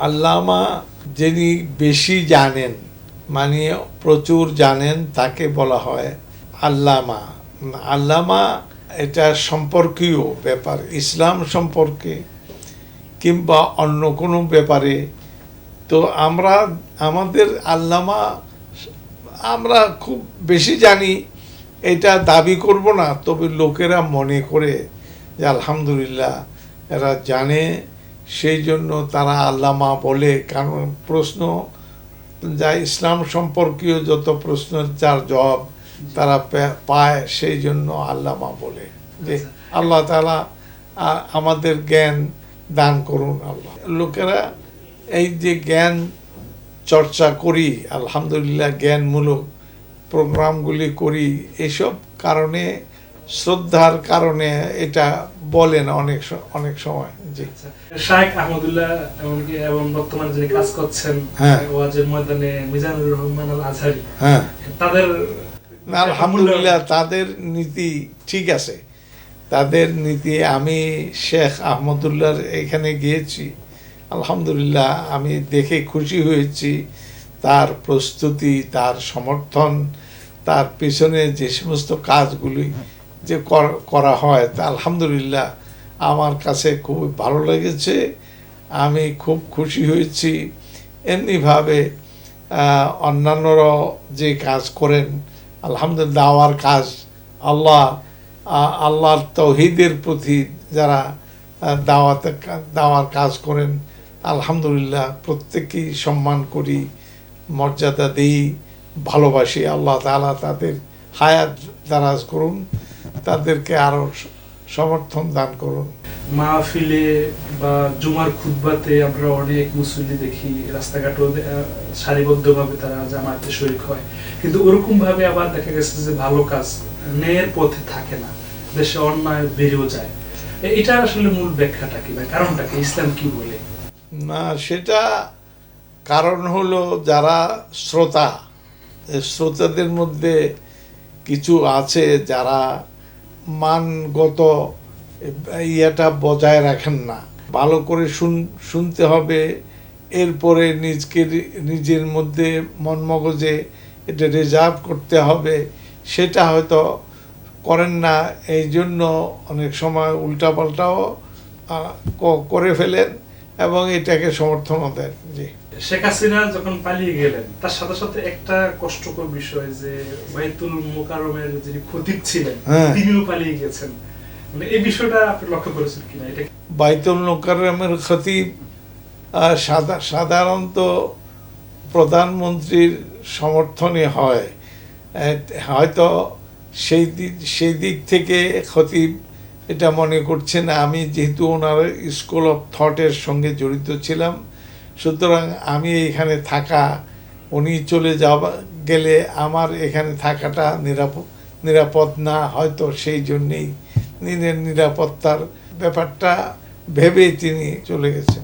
আল্লামা যিনি বেশি জানেন, মানে প্রচুর জানেন, তাকে বলা হয় আল্লামা। আল্লামা এটা সম্পর্কীয় ব্যাপার, ইসলাম সম্পর্কে কিংবা অন্য কোনো ব্যাপারে। তো আমরা আমাদের আল্লামা আমরা খুব বেশি জানি এটা দাবি করব না, তবে লোকেরা মনে করে যে আলহামদুলিল্লাহ এরা জানে, সেই জন্য তারা আল্লামা বলে। কারণ প্রশ্ন যা ইসলাম সম্পর্কীয় যত প্রশ্ন যার জবাব তারা পায়, সেই জন্য আল্লামা বলে। যে আল্লাহ তাআলা আমাদের জ্ঞান দান করুন। আল্লাহ লোকেরা এই যে জ্ঞান চর্চা করি, আলহামদুলিল্লাহ জ্ঞানমূলক প্রোগ্রামগুলি করি, এসব কারণে, শ্রদ্ধার কারণে এটা বলেন অনেক সময়। জি, শাইখ আহমদুল্লাহ এবং বর্তমানে যিনি কাজ করছেন ওয়াজের ময়দানে মিজানুর রহমান আল আজহারি, তাদের আলহামদুলিল্লাহ তাদের নীতি ঠিক আছে। তাদের নীতি, আমি শেখ আহমদুল্লাহর এখানে গিয়েছি, আলহামদুলিল্লাহ আমি দেখে খুশি হয়েছি। তার প্রস্তুতি, তার সমর্থন, তার পিছনে যে সমস্ত কাজগুলি যে করা হয়, তা আলহামদুলিল্লাহ আমার কাছে খুব ভালো লেগেছে, আমি খুব খুশি হয়েছি। এমনিভাবে অন্যান্যরাও যে কাজ করেন, আলহামদুলিল্লাহ দাওয়ার কাজ, আল্লাহর তাওহীদের প্রতি যারা দাওয়ার কাজ করেন, আলহামদুলিল্লাহ প্রত্যেকেই সম্মান করি, মর্যাদা দিই, ভালোবাসি। আল্লাহ তাআলা তাদের হায়াত দারাজ করুন, তাদেরকে আরো সমর্থন দান করুন। মাহফিলে বা জুমার খুতবাতে আমরা অনেক মুসল্লি দেখি, রাস্তাঘাটও সারিবদ্ধভাবে তারা জামাতে শরীক হয়, কিন্তু ওরকম ভাবে আবার দেখা গেছে যে ভালো কাজ ন্যায়ের পথে থাকে না, দেশে অন্যায় বেড়েও যায়। এটা আসলে মূল ব্যাখ্যাটা কি, বা কারণটা কি, ইসলাম কি বলে? না, সেটা কারণ হলো যারা শ্রোতাদের মধ্যে কিছু আছে যারা মানগত ইয়েটা বজায় রাখেন না। ভালো করে শুনতে হবে, এরপরে নিজের মধ্যে মন মগজে এটা রিজার্ভ করতে হবে, সেটা হয়তো করেন না। এই জন্য অনেক সময় উল্টাপাল্টাও করে ফেলেন এবং এটাকে সমর্থনও দেন। জি, শেখ হাসিনা যখন পালিয়ে গেলেন, তার সাথে সাথে একটা কষ্টকর বিষয় যে বাইতুল মোকাররমের যিনি খতিব ছিলেন তিনিও পালিয়ে গেছেন। মানে এই বিষয়টা আপনি লক্ষ্য করেছেন কিনা? এটা বাইতুল মোকাররমের খতিব সাধারণত প্রধানমন্ত্রীর সমর্থনে হয়, হয়তো সেই দিক থেকে খতিব এটা মনে করছেন। আমি যেহেতু ওনার স্কুল অফ থটের সঙ্গে জড়িত ছিলাম, সুতরাং আমি এখানে থাকা, উনি চলে গেলে আমার এখানে থাকাটা নিরাপদ না, হয়তো সেই জন্যেই নিরাপত্তার ব্যাপারটা ভেবেই তিনি চলে গেছেন।